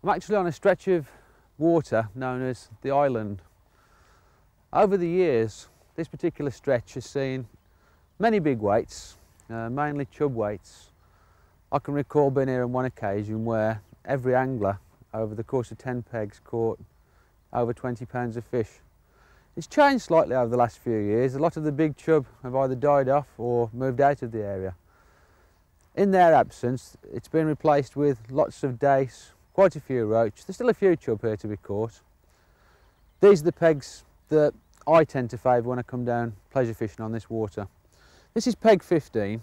I'm actually on a stretch of water known as the Island. Over the years, this particular stretch has seen many big weights, mainly chub weights. I can recall being here on one occasion where every angler over the course of 10 pegs caught over 20 pounds of fish. It's changed slightly over the last few years. A lot of the big chub have either died off or moved out of the area. In their absence, it's been replaced with lots of dace, quite a few roach. There's still a few chub here to be caught. These are the pegs that I tend to favour when I come down pleasure fishing on this water. This is peg 15,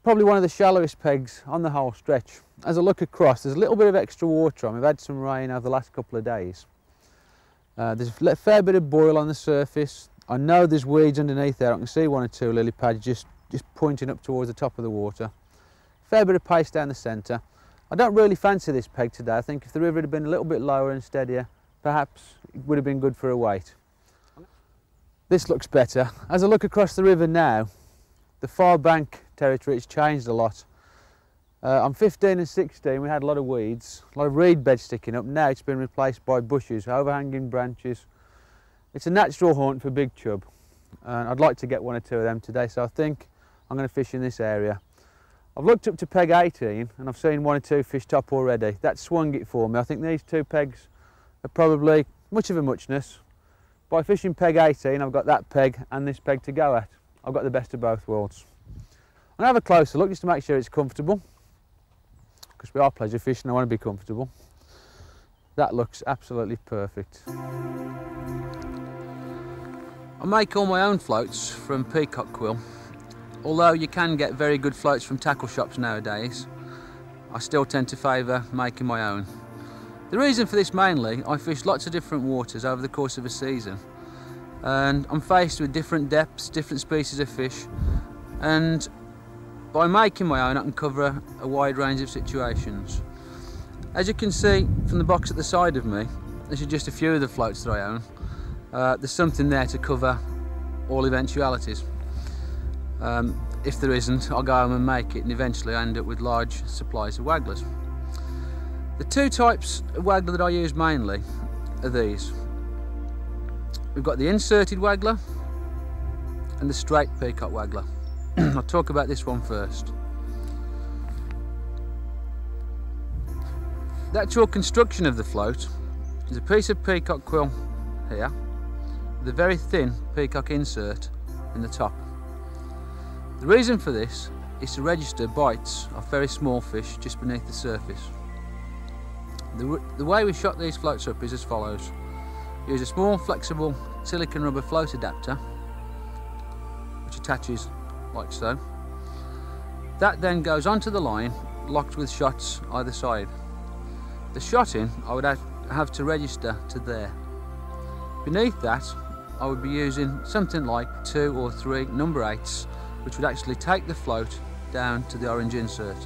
probably one of the shallowest pegs on the whole stretch. As I look across, there's a little bit of extra water on. We've had some rain over the last couple of days. There's a fair bit of boil on the surface. I know there's weeds underneath there. I can see one or two lily pads just pointing up towards the top of the water. Fair bit of pace down the centre. I don't really fancy this peg today. I think if the river had been a little bit lower and steadier, perhaps it would have been good for a weight. This looks better. As I look across the river now, the far bank territory has changed a lot. On 15 and 16 we had a lot of weeds, a lot of reed beds sticking up. Now it's been replaced by bushes, overhanging branches. It's a natural haunt for big chub, and I'd like to get one or two of them today, so I think I'm going to fish in this area. I've looked up to peg 18 and I've seen one or two fish top already. That swung it for me. I think these two pegs are probably much of a muchness. By fishing peg 18 I've got that peg and this peg to go at. I've got the best of both worlds. I'm going to have a closer look just to make sure it's comfortable, because we are pleasure fishing, I want to be comfortable. That looks absolutely perfect. I make all my own floats from peacock quill. Although you can get very good floats from tackle shops nowadays, I still tend to favour making my own. The reason for this mainly, I fish lots of different waters over the course of a season, and I'm faced with different depths, different species of fish, and by making my own I can cover a wide range of situations. As you can see from the box at the side of me, this is just a few of the floats that I own. There's something there to cover all eventualities. If there isn't, I'll go home and make it, and eventually I end up with large supplies of wagglers. The two types of waggler that I use mainly are these. We've got the inserted waggler and the straight peacock waggler. I'll talk about this one first. The actual construction of the float is a piece of peacock quill here with a very thin peacock insert in the top. The reason for this is to register bites of very small fish just beneath the surface. The way we shot these floats up is as follows. Use a small flexible silicone rubber float adapter which attaches like so. That then goes onto the line locked with shots either side. The shotting I would have to register to there. Beneath that I would be using something like 2 or 3 number 8s which would actually take the float down to the orange insert.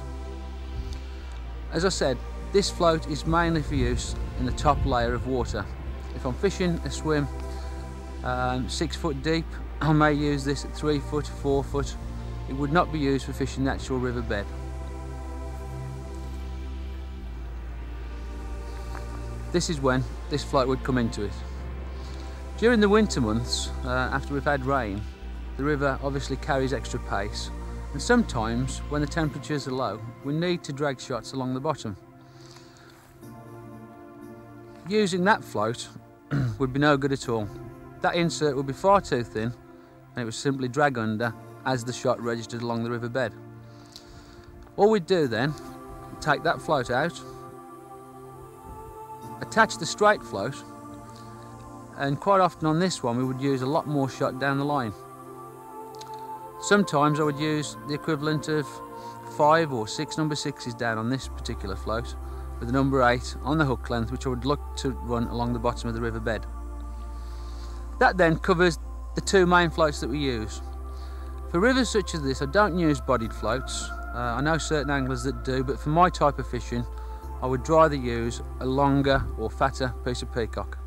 As I said, this float is mainly for use in the top layer of water. If I'm fishing a swim 6 foot deep, I may use this at 3 foot, 4 foot. It would not be used for fishing the actual river bed. This is when this float would come into it. During the winter months, after we've had rain, the river obviously carries extra pace, and sometimes when the temperatures are low we need to drag shots along the bottom. Using that float would be no good at all. That insert would be far too thin and it would simply drag under as the shot registered along the river bed. All we'd do then, take that float out, attach the straight float, and quite often on this one we would use a lot more shot down the line. Sometimes I would use the equivalent of 5 or 6 number 6s down on this particular float, with the number 8 on the hook length, which I would look to run along the bottom of the river bed. That then covers the 2 main floats that we use. For rivers such as this I don't use bodied floats. I know certain anglers that do, but for my type of fishing I would rather use a longer or fatter piece of peacock.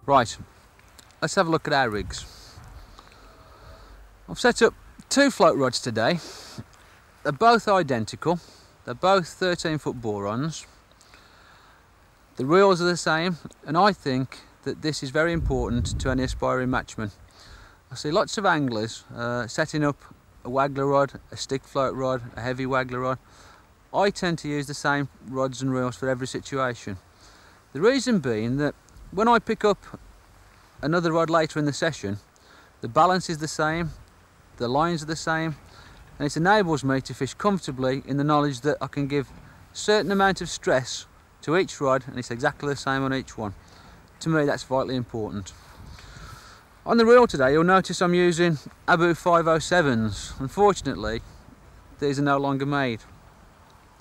Right, let's have a look at our rigs. I've set up 2 float rods today. They're both identical. They're both 13 foot borons. The reels are the same, and I think that this is very important to any aspiring matchman. I see lots of anglers setting up a waggler rod, a stick float rod, a heavy waggler rod. I tend to use the same rods and reels for every situation. The reason being that when I pick up another rod later in the session, the balance is the same, the lines are the same, and it enables me to fish comfortably in the knowledge that I can give a certain amount of stress to each rod and it's exactly the same on each one. To me, that's vitally important. On the reel today, you'll notice I'm using Abu 507s. Unfortunately, these are no longer made.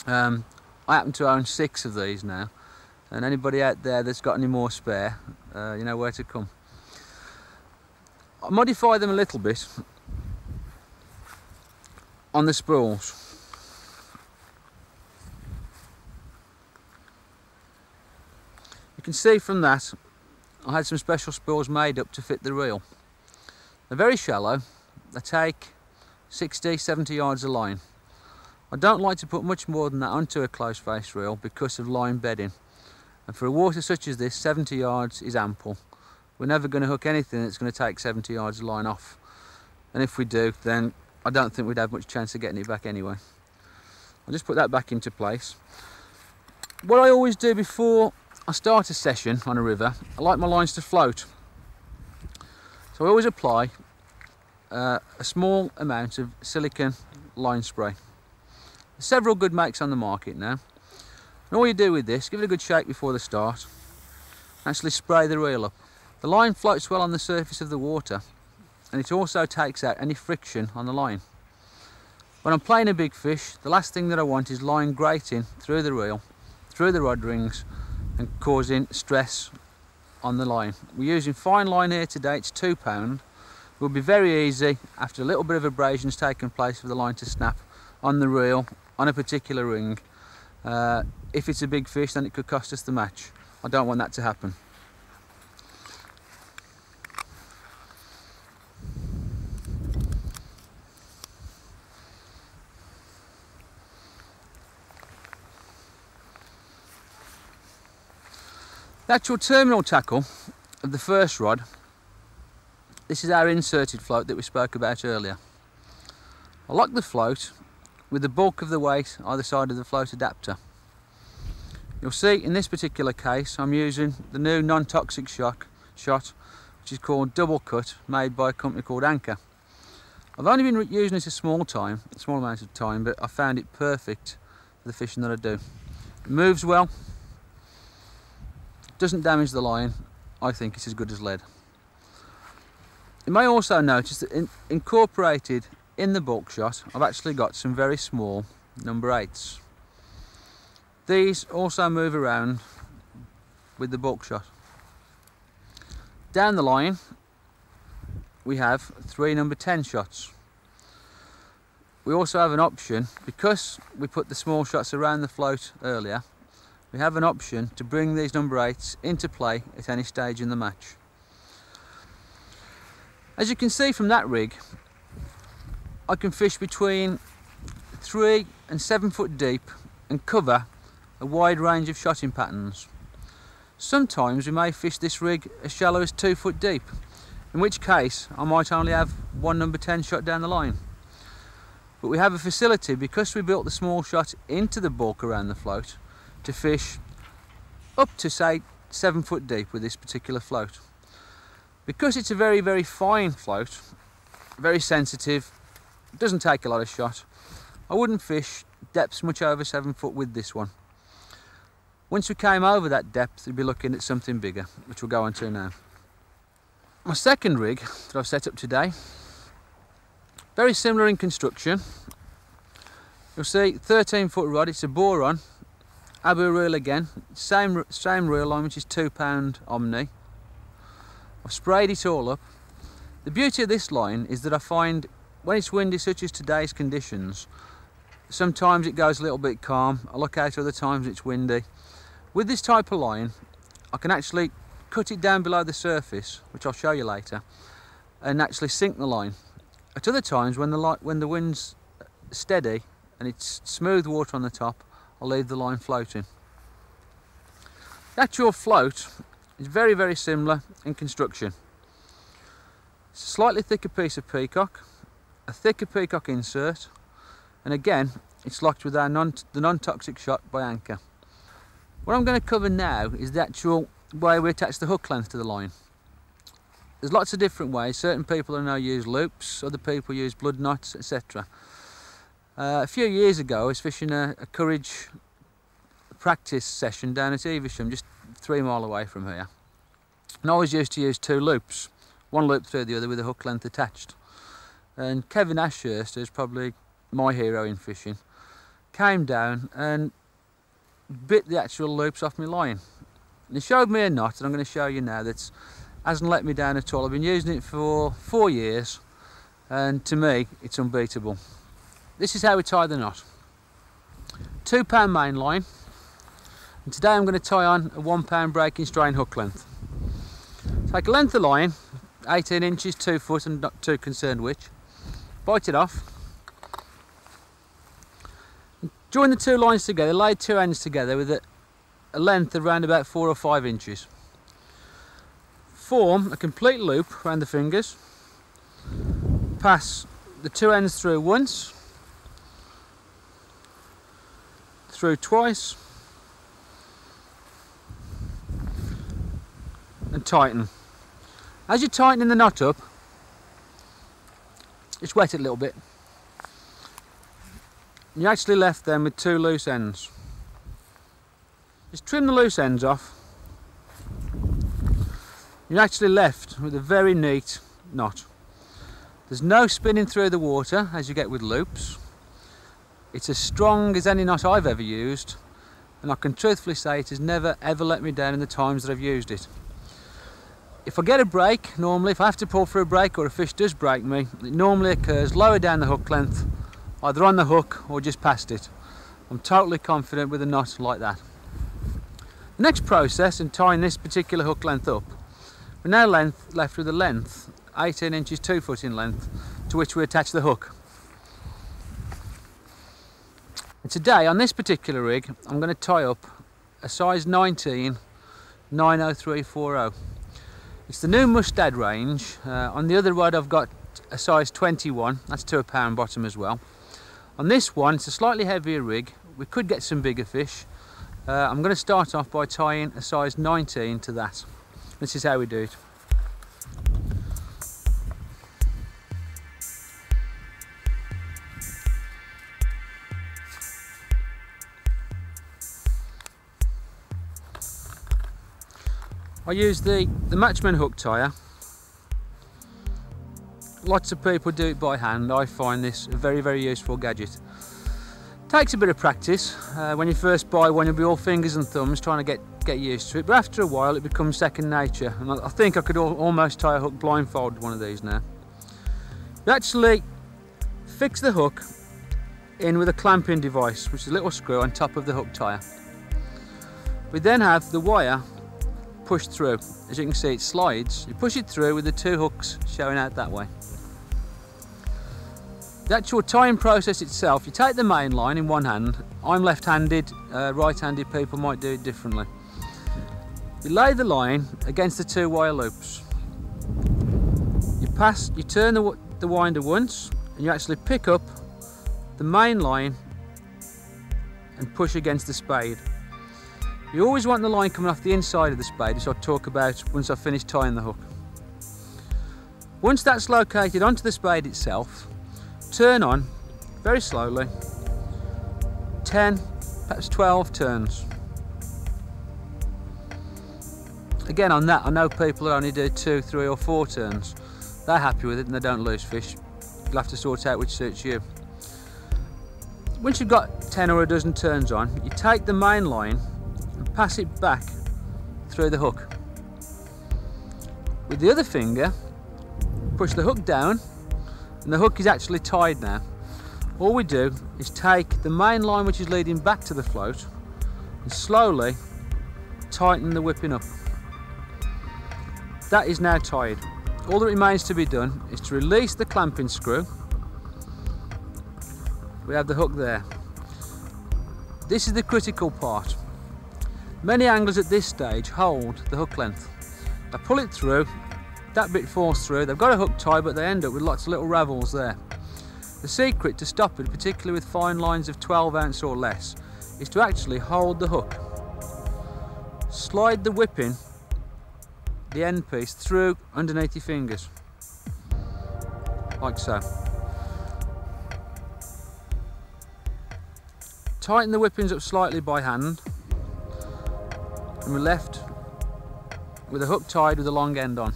I happen to own 6 of these now, and anybody out there that's got any more spare, you know where to come. I modify them a little bit on the spools. You can see from that I had some special spools made up to fit the reel. They're very shallow, they take 60-70 yards of line. I don't like to put much more than that onto a close face reel because of line bedding, and for a water such as this 70 yards is ample. We're never going to hook anything that's going to take 70 yards of line off, and if we do, then I don't think we'd have much chance of getting it back anyway. I'll just put that back into place. What I always do before I start a session on a river, I like my lines to float. So I always apply a small amount of silicone line spray. There's several good makes on the market now. And all you do with this, give it a good shake before the start, actually spray the reel up. The line floats well on the surface of the water, and it also takes out any friction on the line. When I'm playing a big fish, the last thing that I want is line grating through the reel, through the rod rings, and causing stress on the line. We're using fine line here today, it's £2. It will be very easy after a little bit of abrasion has taken place for the line to snap on the reel, on a particular ring. If it's a big fish, then it could cost us the match. I don't want that to happen. The actual terminal tackle of the first rod, this is our inserted float that we spoke about earlier. I lock the float with the bulk of the weight either side of the float adapter. You'll see in this particular case I'm using the new non-toxic shot, which is called Double Cut, made by a company called Anchor. I've only been using it a small amount of time, but I found it perfect for the fishing that I do. It moves well, doesn't damage the line. I think it's as good as lead. You may also notice that incorporated in the bulk shot, I've actually got some very small number 8s. These also move around with the bulk shot. Down the line we have 3 number 10 shots. We also have an option, because we put the small shots around the float earlier, we have an option to bring these number 8s into play at any stage in the match. As you can see from that rig, I can fish between 3 and 7 foot deep and cover a wide range of shotting patterns. Sometimes we may fish this rig as shallow as 2 foot deep, in which case I might only have 1 number 10 shot down the line. But we have a facility, because we built the small shot into the bulk around the float, to fish up to say 7 foot deep with this particular float. Because it's a very, very fine float, very sensitive, doesn't take a lot of shot, I wouldn't fish depths much over 7 foot with this one. Once we came over that depth, we'd be looking at something bigger, which we'll go on to now. My second rig that I've set up today, very similar in construction. You'll see 13 foot rod, it's a boron, Abu reel again, same reel line, which is £2 Omni. I've sprayed it all up. The beauty of this line is that I find when it's windy, such as today's conditions, sometimes it goes a little bit calm. I look out other times it's windy. With this type of line, I can actually cut it down below the surface, which I'll show you later, and actually sink the line. At other times, when the wind's steady and it's smooth water on the top, I'll leave the line floating. The actual float is very, very similar in construction. It's a slightly thicker piece of peacock, a thicker peacock insert, and again it's locked with the non-toxic shot by anchor. What I'm going to cover now is the actual way we attach the hook length to the line. There's lots of different ways. Certain people I know use loops, other people use blood knots, etc. A few years ago I was fishing a courage practice session down at Evesham, just 3 miles away from here, and I was used to use 2 loops, one loop through the other with a hook length attached. And Kevin Ashurst, who's probably my hero in fishing, came down and bit the actual loops off my line. And he showed me a knot, and I'm going to show you now, that hasn't let me down at all. I've been using it for 4 years, and to me it's unbeatable. This is how we tie the knot. £2 main line, and today I'm going to tie on a £1 breaking strain hook length. Take a length of line, 18 inches, 2 foot, and not too concerned which. Bite it off. Join the 2 lines together, lay 2 ends together with a length of around about 4 or 5 inches. Form a complete loop around the fingers. Pass the 2 ends through once, through twice, and tighten. As you're tightening the knot up, just wet it a little bit. You're actually left then with 2 loose ends. Just trim the loose ends off. You're actually left with a very neat knot. There's no spinning through the water as you get with loops. It's as strong as any knot I've ever used, and I can truthfully say it has never ever let me down in the times that I've used it. If I get a break, normally if I have to pull for a break or a fish does break me, it normally occurs lower down the hook length, either on the hook or just past it. I'm totally confident with a knot like that. The next process in tying this particular hook length up, we're now left with a length 18 inches 2 foot in length, to which we attach the hook. And today on this particular rig I'm going to tie up a size 19 90340. It's the new Mustad range. On the other rod I've got a size 21, that's to a pound bottom as well. On this one it's a slightly heavier rig, we could get some bigger fish. I'm going to start off by tying a size 19 to that. This is how we do it. I use the Matchman hook tire. Lots of people do it by hand. I find this a very, very useful gadget. Takes a bit of practice. When you first buy one, you'll be all fingers and thumbs trying to get used to it, but after a while it becomes second nature, and I think I could almost tie a hook blindfolded one of these now. You actually fix the hook in with a clamping device, which is a little screw on top of the hook tire. We then have the wire pushed through. As you can see, it slides. You push it through with the 2 hooks showing out that way. The actual tying process itself, you take the main line in one hand. I'm left-handed, right-handed people might do it differently. You lay the line against the 2 wire loops. You turn the winder once, and you actually pick up the main line and push against the spade. You always want the line coming off the inside of the spade, which I'll talk about once I've finished tying the hook. Once that's located onto the spade itself, turn on very slowly, 10, perhaps 12 turns. Again, on that, I know people that only do 2, 3 or 4 turns. They're happy with it and they don't lose fish. You'll have to sort out which suits you. Once you've got 10 or a dozen turns on, you take the main line and pass it back through the hook. With the other finger, push the hook down, and the hook is actually tied now. All we do is take the main line which is leading back to the float and slowly tighten the whipping up. That is now tied. All that remains to be done is to release the clamping screw. We have the hook there. This is the critical part. Many anglers at this stage hold the hook length. They pull it through, that bit falls through, they've got a hook tie but they end up with lots of little ravels there. The secret to stop it, particularly with fine lines of 12 ounce or less, is to actually hold the hook. Slide the whipping, the end piece, through underneath your fingers, like so. Tighten the whippings up slightly by hand, and we're left with a hook tied with a long end on.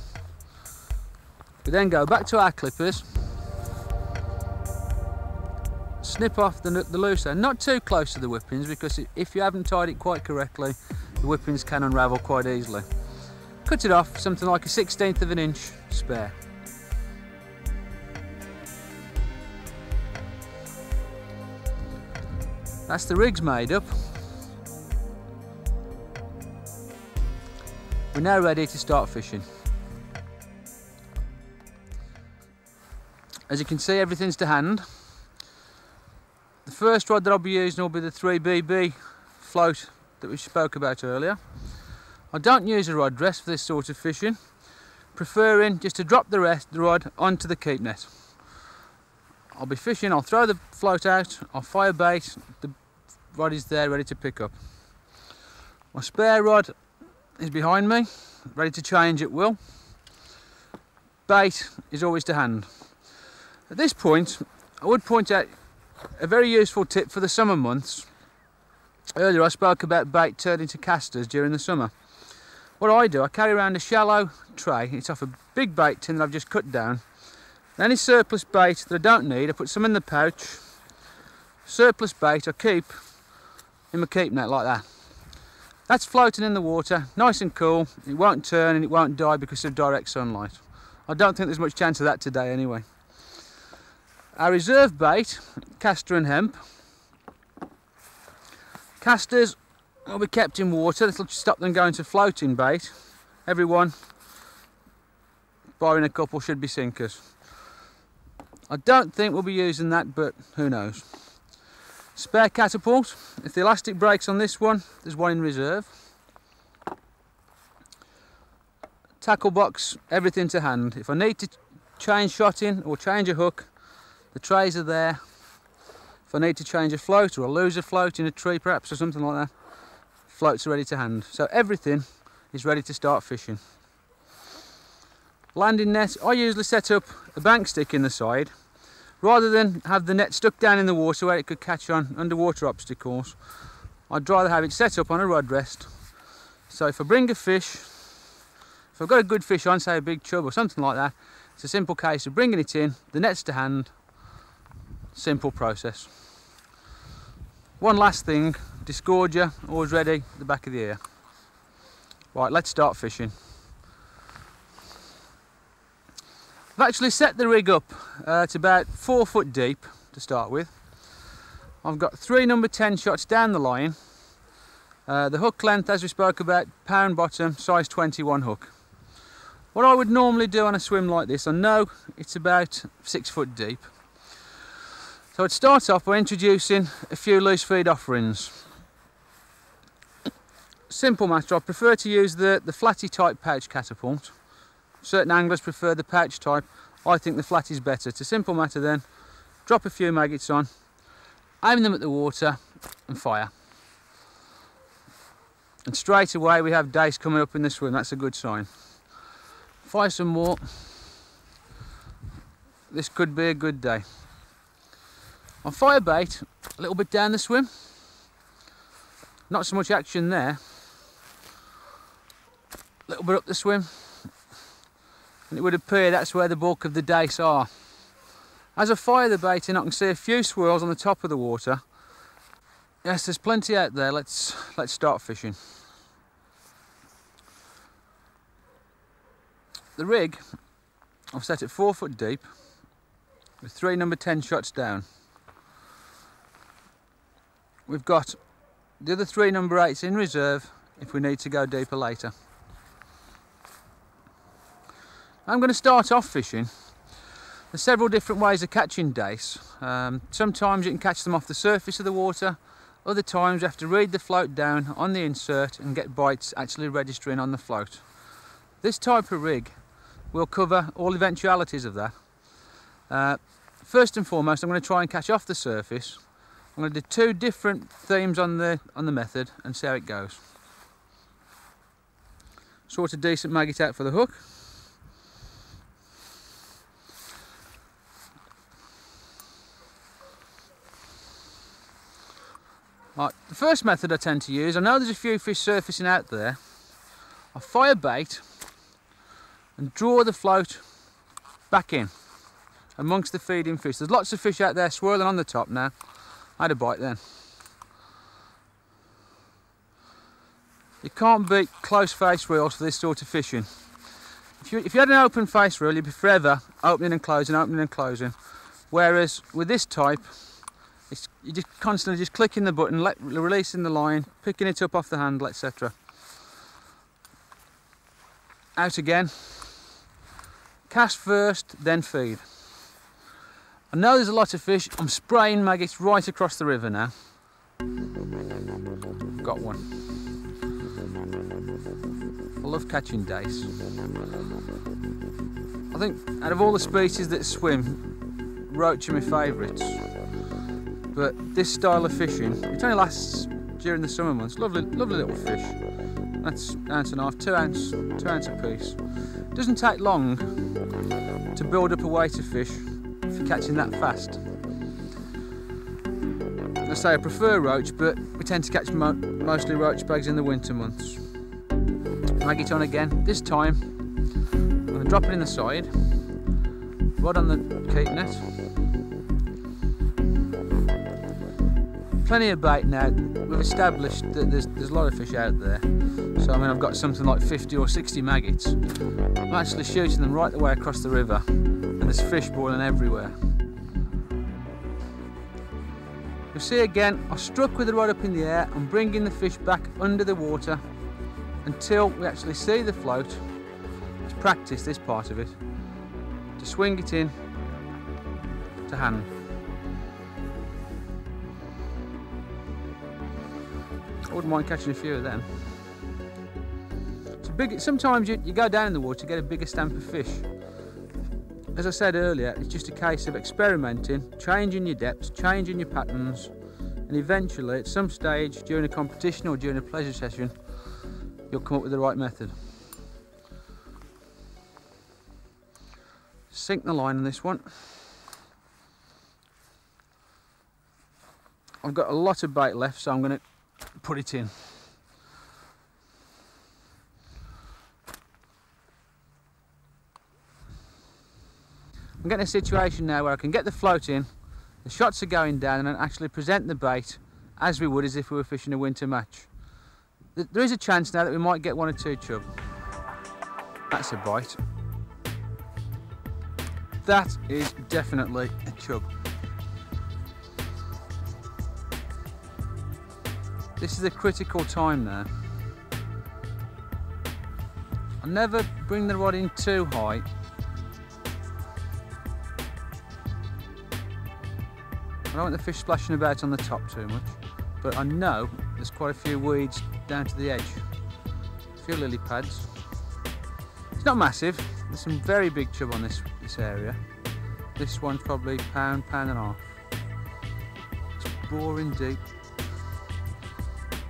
We then go back to our clippers, snip off the loose end, not too close to the whippings, because if you haven't tied it quite correctly, the whippings can unravel quite easily. Cut it off something like a 1/16 of an inch spare. That's the rigs made up. We're now ready to start fishing. As you can see, everything's to hand. The first rod that I'll be using will be the 3BB float that we spoke about earlier. I don't use a rod rest for this sort of fishing, preferring just to drop the rod onto the keep net. I'll be fishing, I'll throw the float out, I'll fire bait, the rod is there ready to pick up. My spare rod is behind me, ready to change at will. Bait is always to hand. At this point, I would point out a very useful tip for the summer months. Earlier I spoke about bait turning to casters during the summer. What I do, I carry around a shallow tray, it's off a big bait tin that I've just cut down. Any surplus bait that I don't need, I put some in the pouch. Surplus bait I keep in my keep net like that. That's floating in the water, nice and cool, it won't turn and it won't die because of direct sunlight. I don't think there's much chance of that today anyway. Our reserve bait, castor and hemp. Casters will be kept in water, this will stop them going to floating bait. Everyone, barring a couple, should be sinkers. I don't think we'll be using that, but who knows. Spare catapult, if the elastic breaks on this one, there's one in reserve. Tackle box, everything to hand. If I need to change shotting or change a hook, the trays are there. If I need to change a float or I lose a float in a tree perhaps or something like that, floats are ready to hand. So everything is ready to start fishing. Landing net, I usually set up a bank stick in the side. Rather than have the net stuck down in the water where it could catch on underwater obstacles, I'd rather have it set up on a rod rest. So if I bring a fish, if I've got a good fish on, say a big chub or something like that, it's a simple case of bringing it in, the net's to hand, simple process. One last thing, disgorger, always ready at the back of the ear. Right, let's start fishing. I've actually set the rig up to about 4 foot deep to start with. I've got 3 number 10 shots down the line. The hook length, as we spoke about, pound bottom, size 21 hook. What I would normally do on a swim like this, I know it's about 6 foot deep. So I'd start off by introducing a few loose feed offerings. Simple matter, I prefer to use the flatty type pouch catapult. Certain anglers prefer the pouch type, I think the flat is better. It's a simple matter then, drop a few maggots on, aim them at the water and fire. And straight away we have dace coming up in the swim, that's a good sign. Fire some more, this could be a good day. I'll fire bait a little bit down the swim, not so much action there, a little bit up the swim, and it would appear that's where the bulk of the dace are. As I fire the bait in, I can see a few swirls on the top of the water. Yes, there's plenty out there, let's start fishing. The rig I've set it 4 foot deep with 3 number 10 shots down. We've got the other 3 number 8s in reserve if we need to go deeper later. I'm going to start off fishing. There's several different ways of catching dace. Sometimes you can catch them off the surface of the water, Other times you have to read the float down on the insert and get bites actually registering on the float. This type of rig will cover all eventualities of that. First and foremost, I'm going to try and catch off the surface. I'm going to do 2 different themes on the method and see how it goes. Sort a decent maggot out for the hook. Right, the first method I tend to use, I know there's a few fish surfacing out there. I fire bait and draw the float back in amongst the feeding fish. There's lots of fish out there swirling on the top now. I had a bite then. You can't beat close face reels for this sort of fishing. If you had an open face reel, you'd be forever opening and closing. Whereas with this type, you're just constantly just clicking the button, releasing the line, picking it up off the handle, etc. Out again. Cast first, then feed. I know there's a lot of fish. I'm spraying maggots right across the river now. Got one. I love catching dace. I think out of all the species that swim, roach are my favourites. But this style of fishing, it only lasts during the summer months. Lovely little fish. That's 1.5 ounce, 2 ounce a piece. It doesn't take long to build up a weight of fish if you're catching that fast. I say I prefer roach, but we tend to catch mostly roach bags in the winter months. Maggot on again. This time, I'm going to drop it in the side, rod on the keep net. Plenty of bait now. We've established that there's a lot of fish out there. So I mean, I've got something like 50 or 60 maggots. I'm actually shooting them right the way across the river, and there's fish boiling everywhere. You'll see again, I struck with the rod up in the air and bringing the fish back under the water until we actually see the float. Let's practice this part of it. To swing it in to hand. I wouldn't mind catching a few of them. Sometimes you go down in the water to get a bigger stamp of fish. As I said earlier, it's just a case of experimenting, changing your depths, changing your patterns, and eventually at some stage during a competition or during a pleasure session, you'll come up with the right method. Sink the line on this one. I've got a lot of bait left, so I'm going to put it in. I'm getting a situation now where I can get the float in, the shots are going down, and actually present the bait as we would as if we were fishing a winter match. There is a chance now that we might get 1 or 2 chub. That's a bite. That is definitely a chub. This is a critical time now. I never bring the rod in too high. I don't want the fish splashing about on the top too much, but I know there's quite a few weeds down to the edge. A few lily pads. It's not massive. There's some very big chub on this area. This one's probably pound and a half. It's boring deep.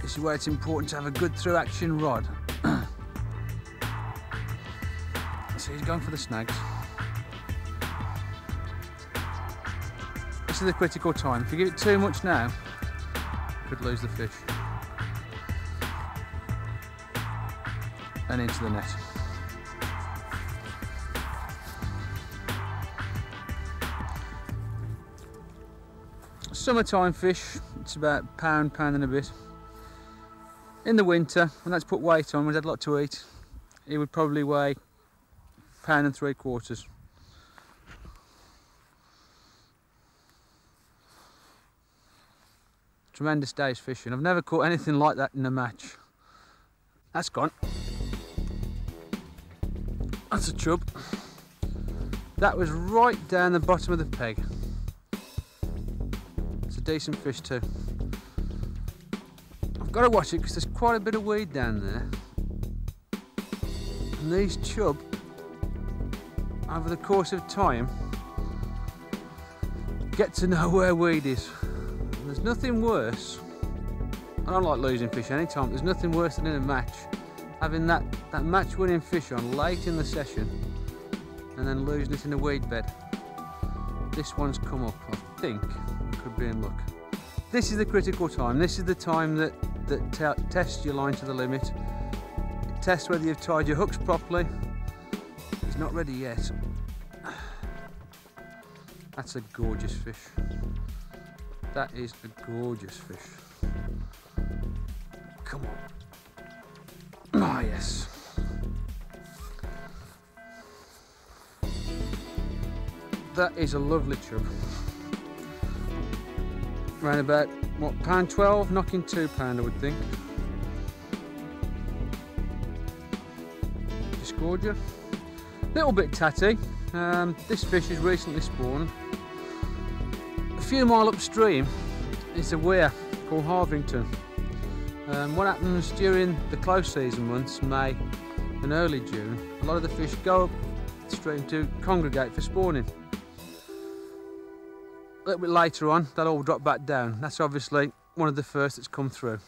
This is where it's important to have a good through action rod. So he's going for the snags. This is the critical time. If you give it too much now, you could lose the fish. And into the net. Summertime fish, it's about pound and a bit. In the winter, when that's put weight on, when he's had a lot to eat, he would probably weigh £1 3/4. Tremendous day's fishing. I've never caught anything like that in a match. That's gone. That's a chub. That was right down the bottom of the peg. It's a decent fish too. Got to watch it because there's quite a bit of weed down there. And these chub, over the course of time, get to know where weed is. And there's nothing worse. I don't like losing fish anytime. There's nothing worse than in a match, having that match winning fish on late in the session and then losing it in a weed bed. This one's come up, I think. I could be in luck. This is the critical time. This is the time that tests your line to the limit. It tests whether you've tied your hooks properly. It's not ready yet. That's a gorgeous fish. That is a gorgeous fish. Come on. Ah, yes. That is a lovely chub. Around about, what, £1.12, knocking £2 I would think. Just gorgeous. Little bit tatty. This fish is recently spawned. A few mile upstream is a weir called Harvington. What happens during the close season months, May and early June, a lot of the fish go upstream to congregate for spawning. A little bit later on, they'll all drop back down. That's obviously one of the first that's come through.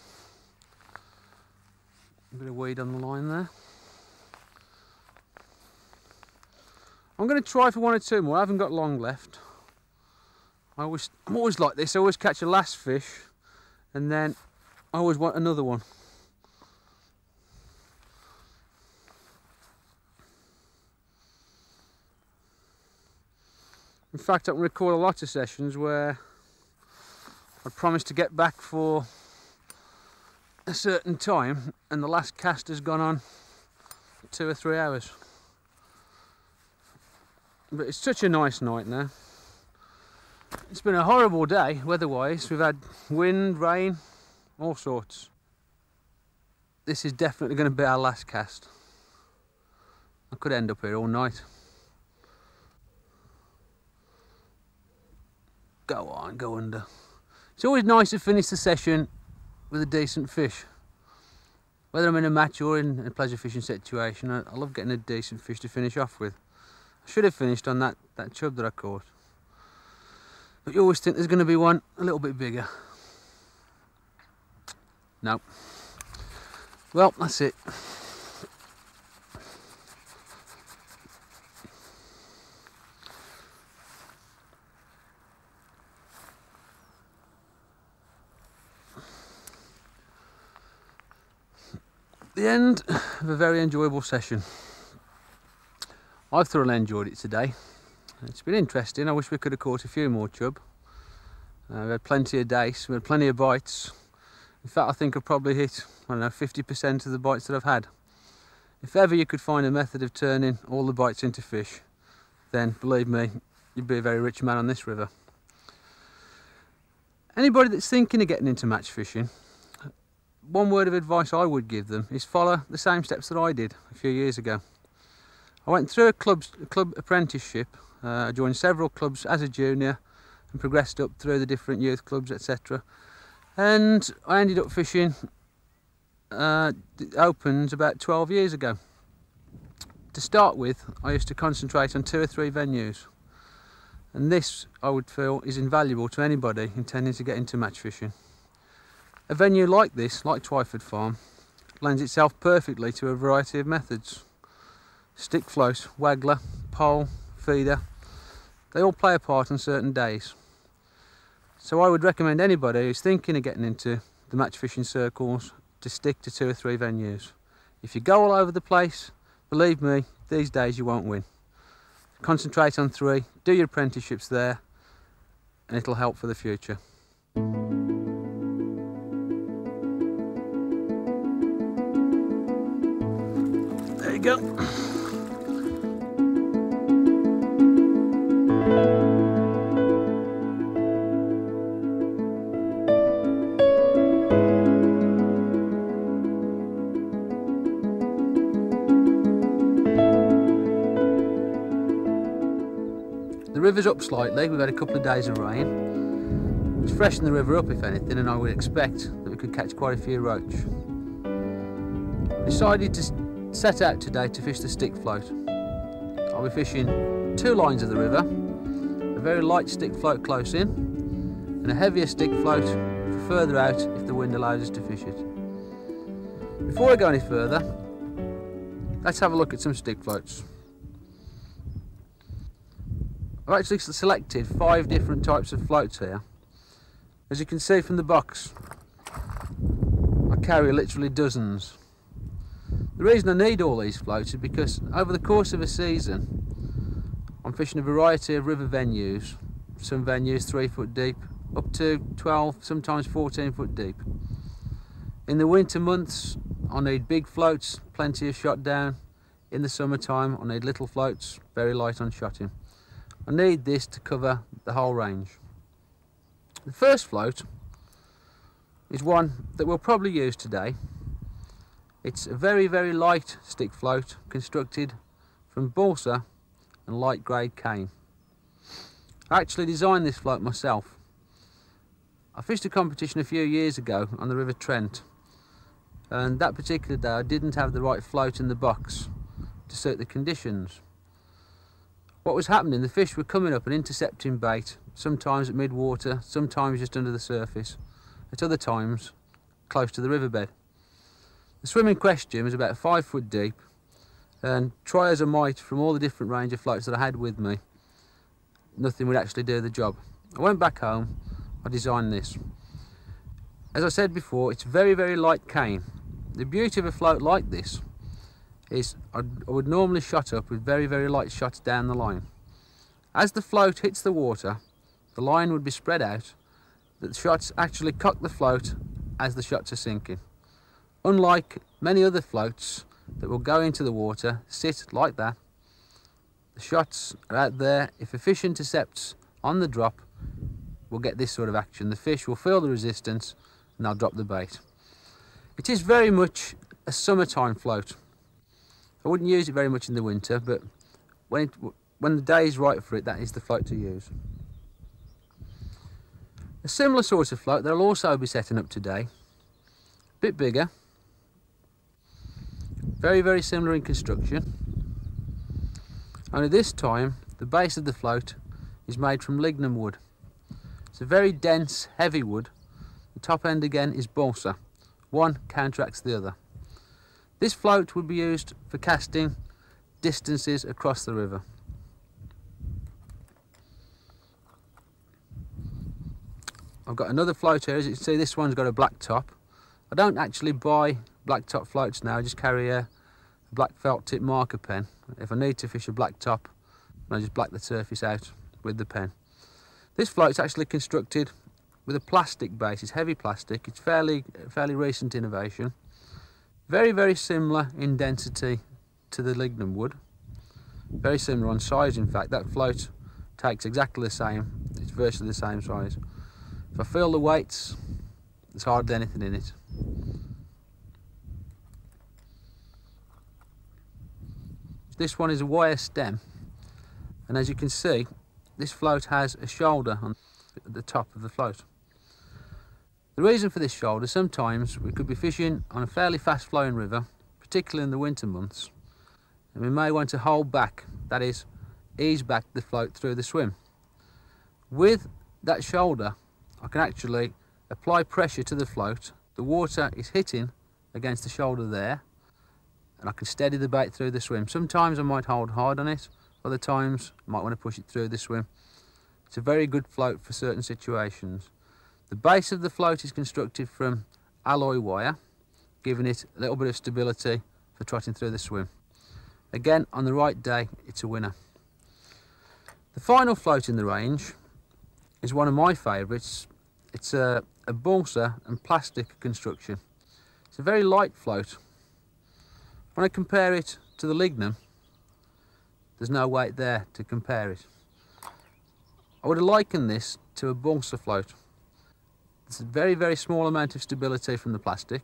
A bit of weed on the line there. I'm going to try for one or two more. I haven't got long left. I'm always like this. I always catch a last fish and then I always want another one. In fact, I can recall a lot of sessions where I promised to get back for a certain time and the last cast has gone on 2 or 3 hours. But it's such a nice night now. It's been a horrible day weather-wise. We've had wind, rain, all sorts. This is definitely going to be our last cast. I could end up here all night. Go on, go under. It's always nice to finish the session with a decent fish. Whether I'm in a match or in a pleasure fishing situation, I love getting a decent fish to finish off with. I should have finished on that chub that I caught. But you always think there's going to be one a little bit bigger. No. Well, that's it. The end of a very enjoyable session. I've thoroughly enjoyed it today. It's been interesting. I wish we could have caught a few more chub. We had plenty of dace, we had plenty of bites. In fact, I think I've probably hit, I don't know, 50% of the bites that I've had. If ever you could find a method of turning all the bites into fish, then believe me, you'd be a very rich man on this river. Anybody that's thinking of getting into match fishing, one word of advice I would give them is follow the same steps that I did a few years ago. I went through a club apprenticeship. I joined several clubs as a junior and progressed up through the different youth clubs, etc. And I ended up fishing the opens about 12 years ago. To start with, I used to concentrate on 2 or 3 venues. And this, I would feel, is invaluable to anybody intending to get into match fishing. A venue like this, like Twyford Farm, lends itself perfectly to a variety of methods. Stick float, waggler, pole, feeder, they all play a part on certain days. So I would recommend anybody who's thinking of getting into the match fishing circles to stick to 2 or 3 venues. If you go all over the place, believe me, these days you won't win. Concentrate on 3, do your apprenticeships there, and it'll help for the future. There you go. The river's up slightly. We've had a couple of days of rain. It's freshened the river up, if anything, and I would expect that we could could catch quite a few roach. I decided to set out today to fish the stick float. I'll be fishing two lines of the river, a very light stick float close in and a heavier stick float for further out if the wind allows us to fish it. Before I go any further, let's have a look at some stick floats. I've actually selected 5 different types of floats here. As you can see from the box, I carry literally dozens. The reason I need all these floats is because over the course of a season I'm fishing a variety of river venues, some venues 3 foot deep up to 12, sometimes 14 foot deep. In the winter months I need big floats, plenty of shot down. In the summertime I need little floats, very light on shotting. I need this to cover the whole range. The first float is one that we'll probably use today. It's a very, very light stick float constructed from balsa and light grade cane. I actually designed this float myself. I fished a competition a few years ago on the River Trent, and that particular day I didn't have the right float in the box to suit the conditions. What was happening, the fish were coming up and intercepting bait, sometimes at mid-water, sometimes just under the surface, at other times close to the riverbed. The swim in question was about 5 foot deep, and try as I might from all the different range of floats that I had with me, nothing would actually do the job. I went back home, I designed this. As I said before, it's very, very light cane. The beauty of a float like this is I would normally shot up with very, very light shots down the line. As the float hits the water, the line would be spread out, that the shots actually cock the float as the shots are sinking. Unlike many other floats that will go into the water, sit like that, the shots are out there. If a fish intercepts on the drop, we'll get this sort of action. The fish will feel the resistance and they'll drop the bait. It is very much a summertime float. I wouldn't use it very much in the winter, but when the day is right for it, that is the float to use. A similar sort of float that I'll also be setting up today, a bit bigger, very, very similar in construction, only this time the base of the float is made from lignum wood. It's a very dense, heavy wood. The top end again is balsa. One counteracts the other. This float would be used for casting distances across the river. I've got another float here. As you can see, this one's got a black top. I don't actually buy black top floats now, I just carry a black felt tip marker pen. If I need to fish a black top, I just black the surface out with the pen. This float's actually constructed with a plastic base. It's heavy plastic. It's fairly recent innovation. Very, very similar in density to the lignum wood. Very similar on size, in fact. That float takes exactly the same. It's virtually the same size. If I feel the weights, there's hardly anything in it. This one is a wire stem, and as you can see, this float has a shoulder on the top of the float. The reason for this shoulder, sometimes we could be fishing on a fairly fast flowing river, particularly in the winter months, and we may want to hold back, that is, ease back the float through the swim. With that shoulder, I can actually apply pressure to the float. The water is hitting against the shoulder there, and I can steady the bait through the swim. Sometimes I might hold hard on it, other times I might want to push it through the swim. It's a very good float for certain situations. The base of the float is constructed from alloy wire, giving it a little bit of stability for trotting through the swim. Again, on the right day, it's a winner. The final float in the range is one of my favourites. It's a balsa and plastic construction. It's a very light float. When I compare it to the lignum, there's no weight there to compare it. I would liken this to a balsa float. It's a very, very small amount of stability from the plastic.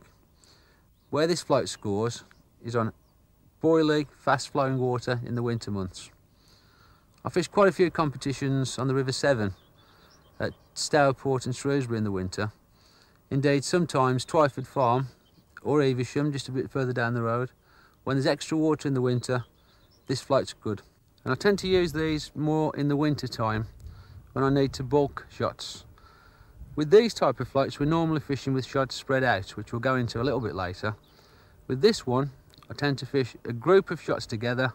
Where this float scores is on boiling, fast-flowing water in the winter months. I fished quite a few competitions on the River Severn at Stourport and Shrewsbury in the winter. Indeed, sometimes Twyford Farm or Evesham, just a bit further down the road, when there's extra water in the winter, this float's good. And I tend to use these more in the winter time when I need to bulk shots. With these type of floats, we're normally fishing with shots spread out, which we'll go into a little bit later. With this one, I tend to fish a group of shots together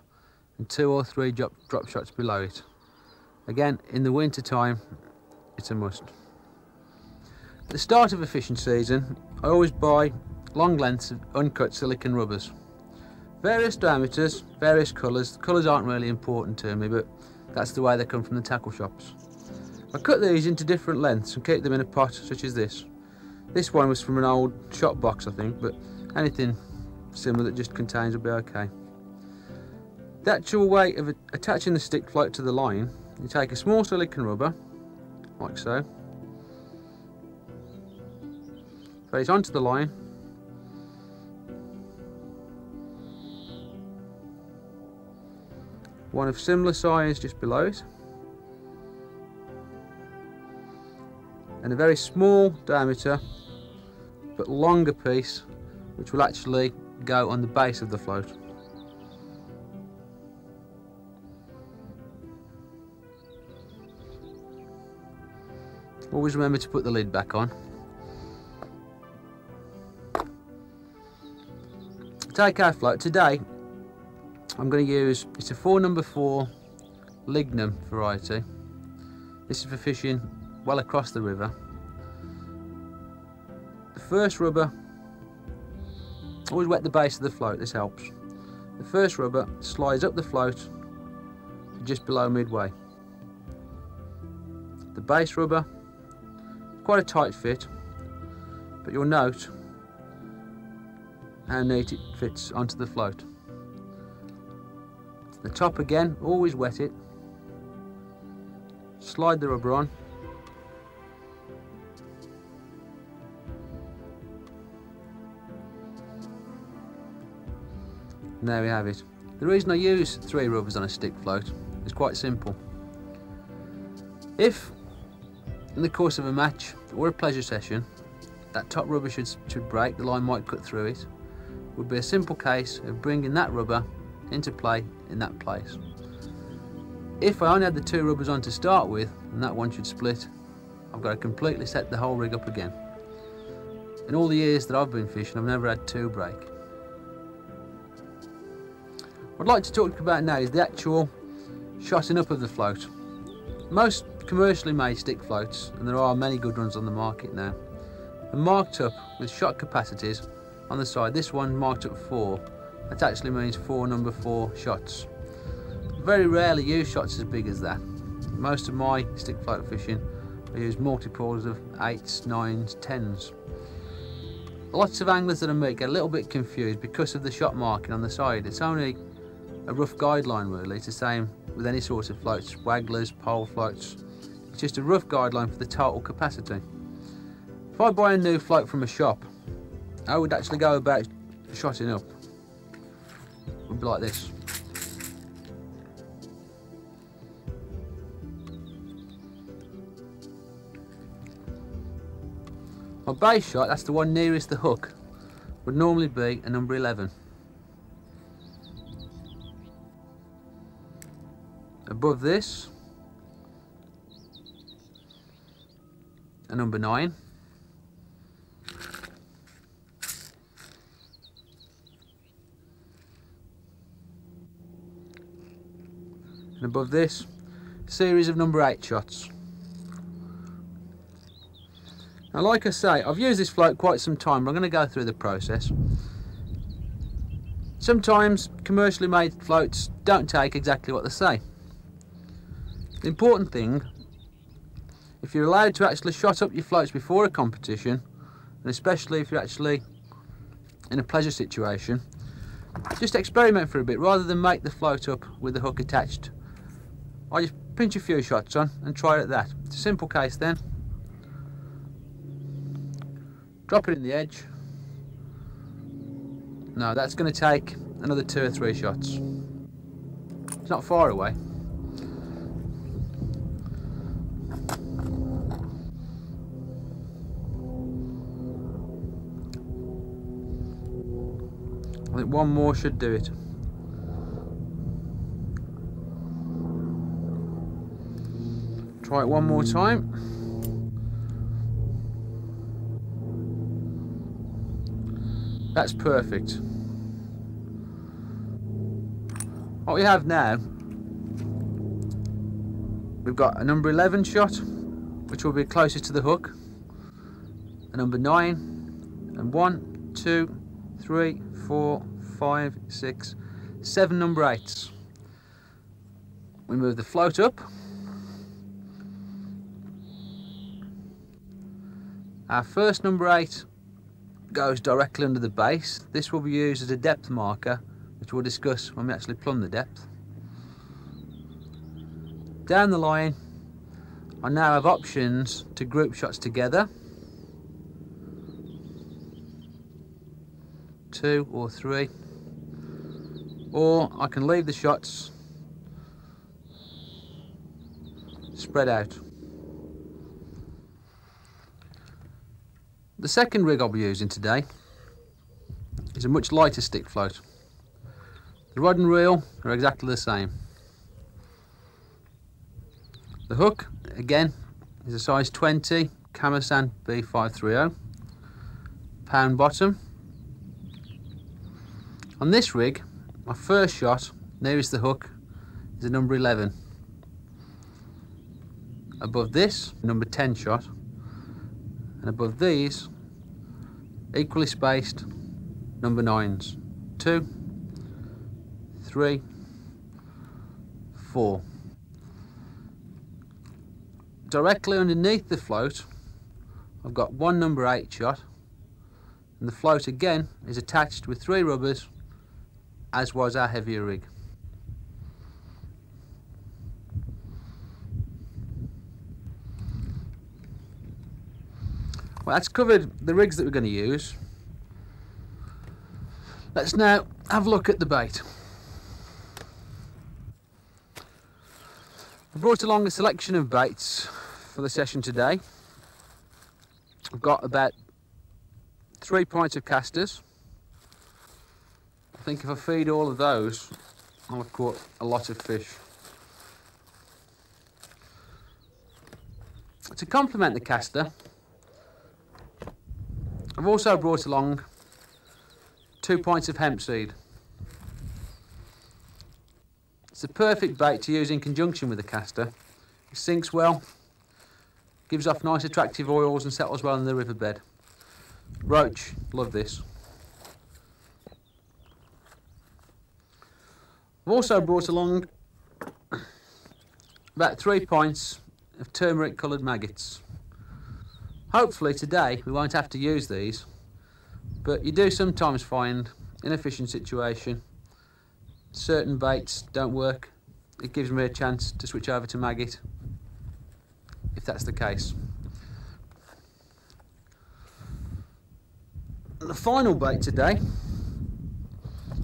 and 2 or 3 drop shots below it. Again, in the winter time, it's a must. At the start of a fishing season, I always buy long lengths of uncut silicone rubbers. Various diameters, various colours. The colours aren't really important to me, but that's the way they come from the tackle shops. I cut these into different lengths and keep them in a pot such as this. This one was from an old shop box, I think, but anything similar that just contains will be okay. The actual way of attaching the stick float to the line, you take a small silicone rubber, like so, throw it onto the line, one of similar size just below it, and a very small diameter but longer piece which will actually go on the base of the float. Always remember to put the lid back on. Take our float. Today I'm going to use, it's a 4 number 4 lignum variety. This is for fishing well across the river. The first rubber, always wet the base of the float, this helps. The first rubber slides up the float to just below midway. The base rubber, quite a tight fit, but you'll note how neat it fits onto the float. The top again, always wet it, slide the rubber on, and there we have it. The reason I use 3 rubbers on a stick float is quite simple. If in the course of a match or a pleasure session that top rubber should break, the line might cut through it, would be a simple case of bringing that rubber into play in that place. If I only had the 2 rubbers on to start with and that one should split, I've got to completely set the whole rig up again. In all the years that I've been fishing, I've never had 2 break. What I'd like to talk about now is the actual shotting up of the float. Most commercially made stick floats, and there are many good ones on the market now, are marked up with shot capacities on the side. This one marked up 4. That actually means 4 number 4 shots. Very rarely use shots as big as that. Most of my stick float fishing, I use multiples of 8s, 9s, 10s. Lots of anglers that I meet get a little bit confused because of the shot marking on the side. It's only a rough guideline really. It's the same with any sort of floats, wagglers, pole floats. It's just a rough guideline for the total capacity. If I buy a new float from a shop, I would actually go about shotting up. It would be like this. My base shot, that's the one nearest the hook, would normally be a number 11. Above this, a number 9. And above this, a series of number 8 shots. Now, like I say, I've used this float quite some time, but I'm going to go through the process. Sometimes commercially made floats don't take exactly what they say. The important thing, if you're allowed to actually shot up your floats before a competition, and especially if you're actually in a pleasure situation, just experiment for a bit rather than make the float up with the hook attached. I just pinch a few shots on and try it at that. It's a simple case then. Drop it in the edge. No, that's going to take another 2 or 3 shots. It's not far away. I think one more should do it. Try it one more time. That's perfect. What we have now, we've got a number 11 shot, which will be closest to the hook, a number 9, and 1, 2, 3, 4, 5, 6, 7 number 8s. We move the float up. Our first number 8 goes directly under the base. This will be used as a depth marker, which we'll discuss when we actually plumb the depth. Down the line, I now have options to group shots together, 2 or 3, or I can leave the shots spread out. The second rig I'll be using today is a much lighter stick float. The rod and reel are exactly the same. The hook, again, is a size 20 Kamasan B530, pound bottom. On this rig, my first shot nearest the hook is a number 11. Above this, number 10 shot, and above these, equally spaced number 9s, 2, 3, 4. Directly underneath the float, I've got one number 8 shot, and the float again is attached with 3 rubbers, as was our heavier rig. Well, that's covered the rigs that we're going to use. Let's now have a look at the bait. I brought along a selection of baits for the session today. I've got about 3 pints of casters. I think if I feed all of those, I'll have caught a lot of fish. To complement the caster, I've also brought along 2 pints of hemp seed. It's a perfect bait to use in conjunction with the caster. It sinks well, gives off nice attractive oils and settles well in the riverbed. Roach, love this. I've also brought along about 3 pints of turmeric coloured maggots. Hopefully today we won't have to use these, but you do sometimes find in a fishing situation certain baits don't work. It gives me a chance to switch over to maggot if that's the case. And the final bait today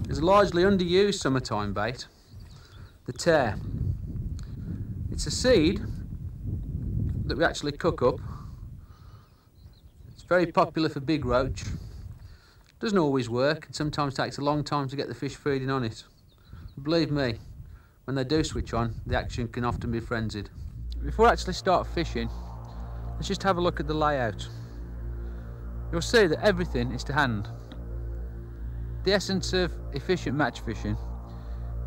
is a largely underused summertime bait, the tear. It's a seed that we actually cook up. It's very popular for big roach. Doesn't always work, and sometimes takes a long time to get the fish feeding on it. But believe me, when they do switch on, the action can often be frenzied. Before I actually start fishing, let's just have a look at the layout. You'll see that everything is to hand. The essence of efficient match fishing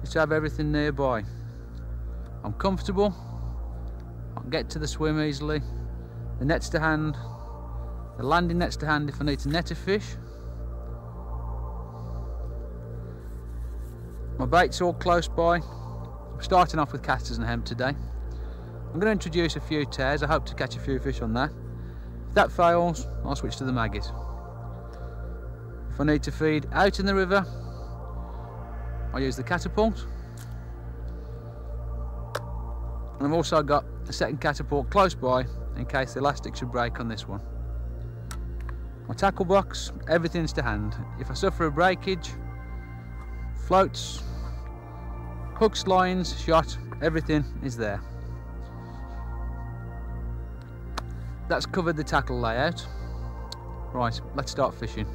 is to have everything nearby. I'm comfortable, I can get to the swim easily, the net's to hand, the landing net's to hand if I need to net a fish. My bait's all close by. I'm starting off with casters and hemp today. I'm going to introduce a few tears. I hope to catch a few fish on that. If that fails, I'll switch to the maggot. If I need to feed out in the river, I'll use the catapult. And I've also got a second catapult close by in case the elastic should break on this one. My tackle box, everything's to hand. If I suffer a breakage, floats, hooks, lines, shot, everything is there. That's covered the tackle layout. Right, let's start fishing.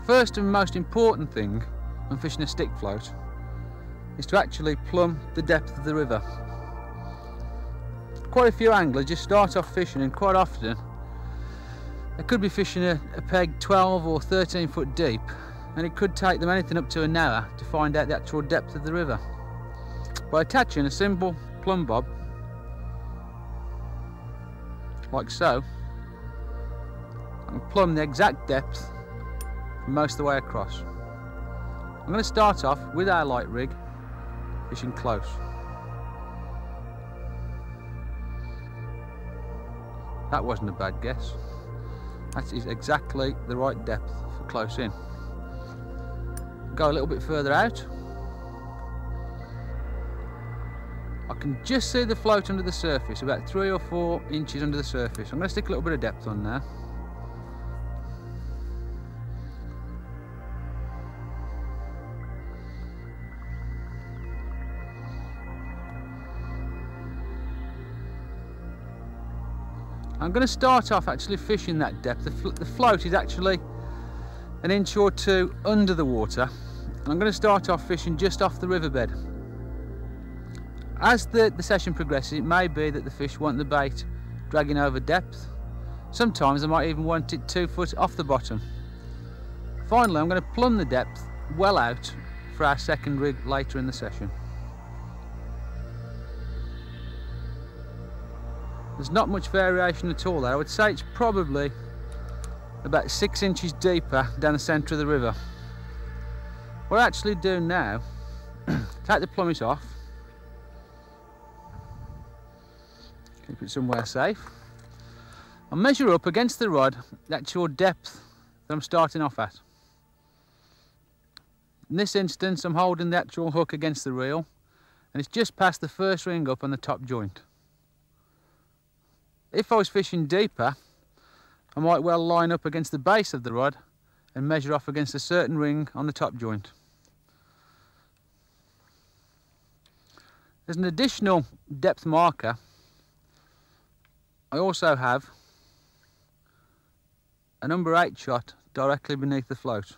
first and most important thing when fishing a stick float is to actually plumb the depth of the river. Quite a few anglers just start off fishing, and quite often they could be fishing a peg 12 or 13 foot deep, and it could take them anything up to an hour to find out the actual depth of the river. By attaching a simple plumb bob like so, I can plumb the exact depth most of the way across. I'm going to start off with our light rig fishing close. That wasn't a bad guess. That is exactly the right depth for close in. Go a little bit further out. I can just see the float under the surface, about 3 or 4 inches under the surface. I'm going to stick a little bit of depth on there. I'm going to start off actually fishing that depth. The float is actually an inch or 2 under the water, and I'm going to start off fishing just off the riverbed. As the session progresses, it may be that the fish want the bait dragging over depth. Sometimes they might even want it 2 foot off the bottom. Finally, I'm going to plumb the depth well out for our second rig later in the session. There's not much variation at all there. I would say it's probably about 6 inches deeper down the centre of the river. What I actually do now, take the plummet off, keep it somewhere safe, and measure up against the rod the actual depth that I'm starting off at. In this instance, I'm holding the actual hook against the reel, and it's just past the first ring up on the top joint. If I was fishing deeper, I might well line up against the base of the rod and measure off against a certain ring on the top joint. There's an additional depth marker. I also have a number 8 shot directly beneath the float.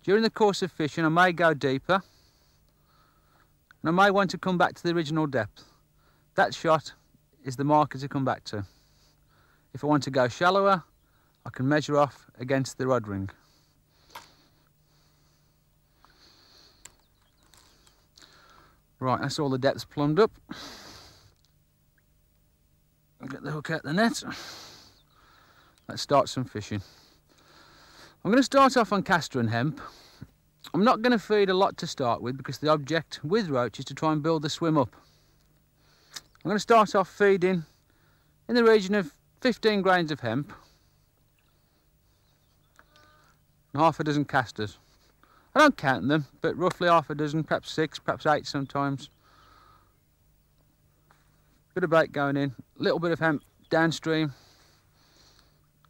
During the course of fishing, I may go deeper, and I may want to come back to the original depth. That shot is the marker to come back to. If I want to go shallower, I can measure off against the rod ring. Right, that's all the depths plumbed up. I'll get the hook out the net. Let's start some fishing. I'm going to start off on castor and hemp. I'm not going to feed a lot to start with, because the object with roach is to try and build the swim up. I'm going to start off feeding in the region of 15 grains of hemp and half a dozen castors. I don't count them, but roughly half a dozen, perhaps 6, perhaps 8 sometimes. Bit of bait going in, a little bit of hemp downstream,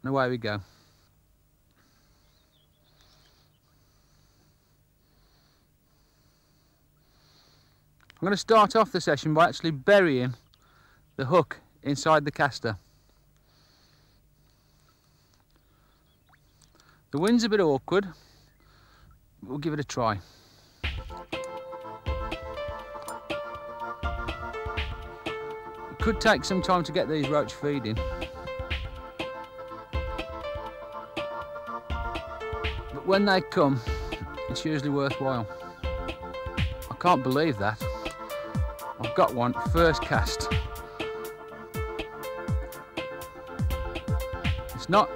and away we go. I'm going to start off the session by actually burying the hook inside the caster. The wind's a bit awkward, but we'll give it a try. It could take some time to get these roach feeding, but when they come, it's usually worthwhile. I can't believe that. I've got one first cast.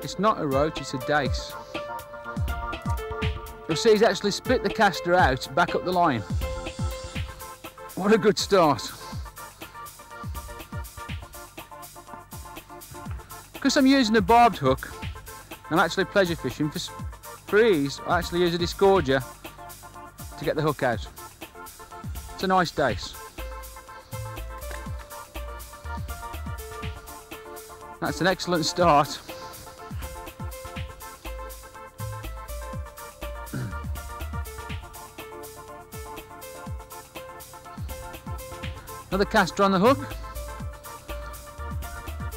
It's not a roach, it's a dace. You'll see he's actually split the caster out back up the line. What a good start. Because I'm using a barbed hook, I'm actually pleasure fishing. For ease, I actually use a disgorger to get the hook out. It's a nice dace. That's an excellent start. Another caster on the hook.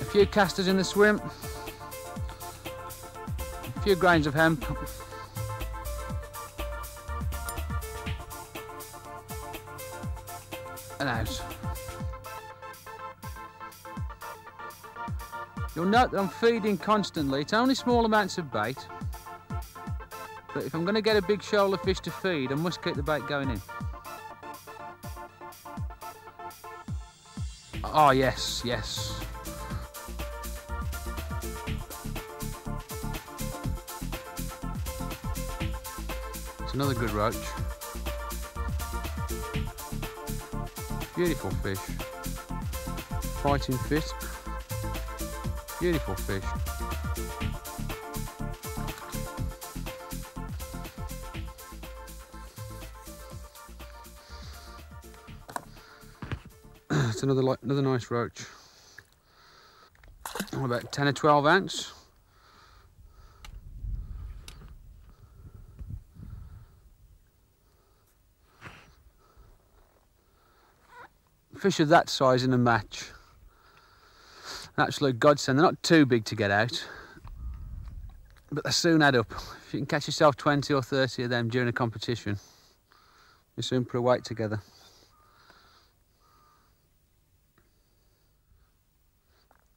A few casters in the swim. A few grains of hemp. that out. You'll note that I'm feeding constantly. It's only small amounts of bait, but if I'm going to get a big shoal of fish to feed, I must keep the bait going in. Oh yes, yes. It's another good roach. Beautiful fish. Fighting fit. Beautiful fish. It's another nice roach. About 10 or 12 ounce. Fish of that size in a match, an absolute godsend. They're not too big to get out, but they soon add up. If you can catch yourself 20 or 30 of them during a competition, you soon put a weight together.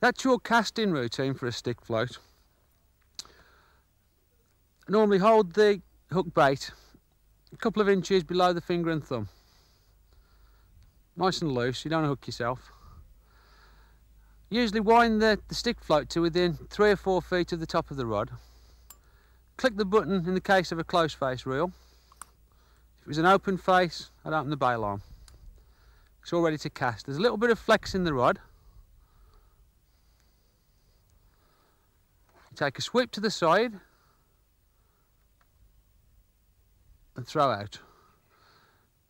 That's your casting routine for a stick float. Normally hold the hook bait a couple of inches below the finger and thumb. Nice and loose, you don't hook yourself. Usually wind the stick float to within 3 or 4 feet of the top of the rod. Click the button in the case of a close face reel. If it was an open face, I'd open the bail arm. It's all ready to cast. There's a little bit of flex in the rod. Take a sweep to the side and throw out.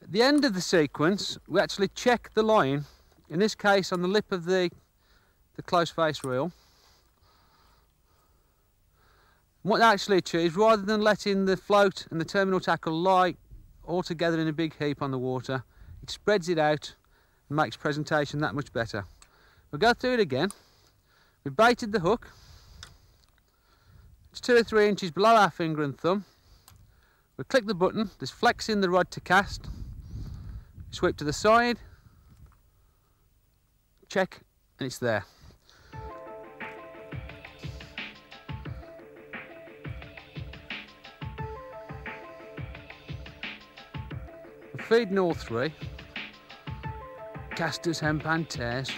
At the end of the sequence, we actually check the line, in this case on the lip of the close face reel. And what that actually achieves, rather than letting the float and the terminal tackle lie all together in a big heap on the water, it spreads it out and makes presentation that much better. We'll go through it again. We've baited the hook. It's 2 or 3 inches below our finger and thumb. We click the button, there's flex in the rod to cast. Sweep to the side, check, and it's there. I'm feeding all 3. Casters, hempan, tears.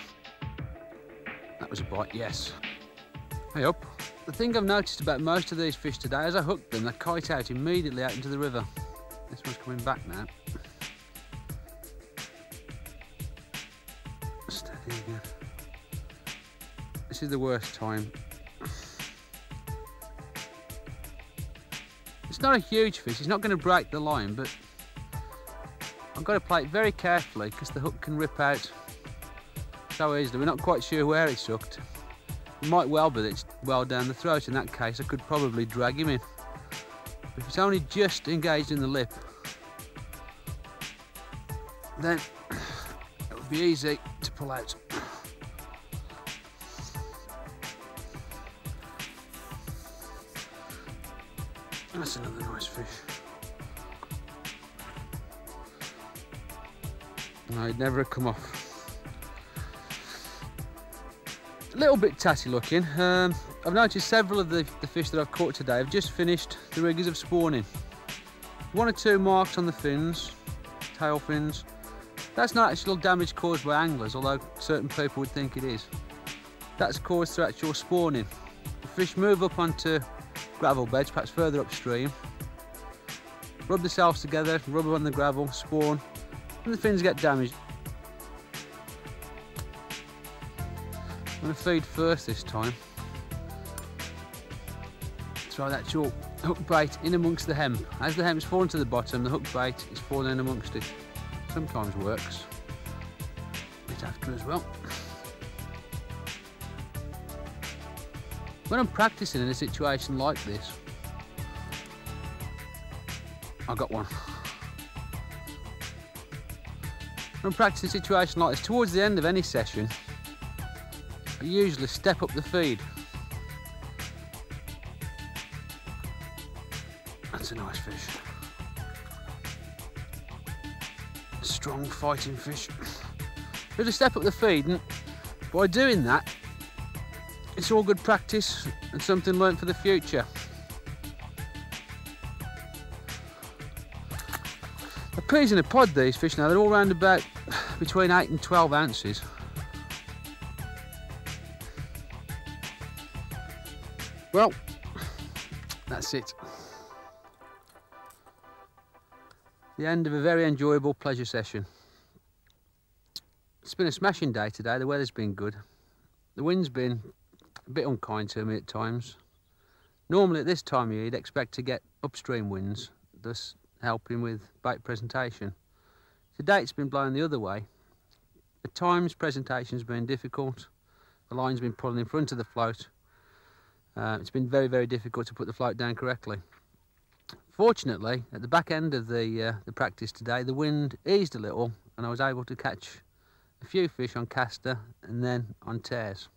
That was a bite, yes. Hey up. The thing I've noticed about most of these fish today, as I hook them, they kite out immediately out into the river. This one's coming back now. Steady again. This is the worst time. It's not a huge fish, it's not going to break the line, but I've got to play it very carefully because the hook can rip out so easily. We're not quite sure where it's hooked. It might well be that it's well down the throat. In that case, I could probably drag him in. But if it's only just engaged in the lip, then it would be easy to pull out. That's another nice fish. No, he'd never have come off. A little bit tatty looking. I've noticed several of the fish that I've caught today have just finished the rigours of spawning. 1 or 2 marks on the fins, tail fins. That's not actual damage caused by anglers, although certain people would think it is. That's caused through actual spawning. The fish move up onto gravel beds, perhaps further upstream, rub themselves together, rub on the gravel, spawn, and the fins get damaged. I'm going to feed first this time. Throw that short hook bait in amongst the hemp. As the hemp's fallen to the bottom, the hook bait is falling in amongst it. Sometimes works. A bit after as well. When I'm practicing in a situation like this, I got one. When I'm practicing a situation like this, towards the end of any session, I usually step up the feed. That's a nice fish. Strong fighting fish. Really step up the feeding. By doing that, it's all good practice and something learnt for the future. The peas in a pod, these fish now, they're all round about between 8 and 12 ounces. Well, that's it. The end of a very enjoyable pleasure session. It's been a smashing day today, the weather's been good. The wind's been a bit unkind to me at times. Normally at this time of year you'd expect to get upstream winds, thus helping with bait presentation. Today it's been blowing the other way. At times presentation's been difficult, the line's been pulling in front of the float. It's been very, very difficult to put the float down correctly. Fortunately, at the back end of the practice today, the wind eased a little and I was able to catch a few fish on caster and then on tears.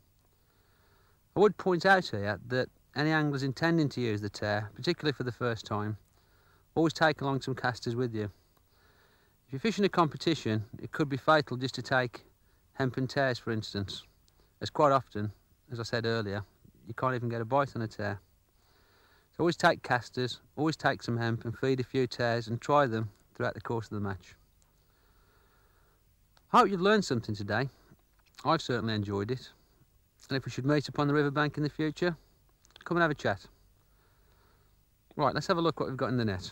I would point out here that any anglers intending to use the tear, particularly for the first time, always take along some casters with you. If you're fishing a competition, it could be fatal just to take hempen tears, for instance, as quite often, as I said earlier, you can't even get a bite on a tear. So always take casters, always take some hemp and feed a few tears and try them throughout the course of the match. I hope you've learned something today. I've certainly enjoyed it. And if we should meet upon the riverbank in the future, come and have a chat. Right, let's have a look what we've got in the net.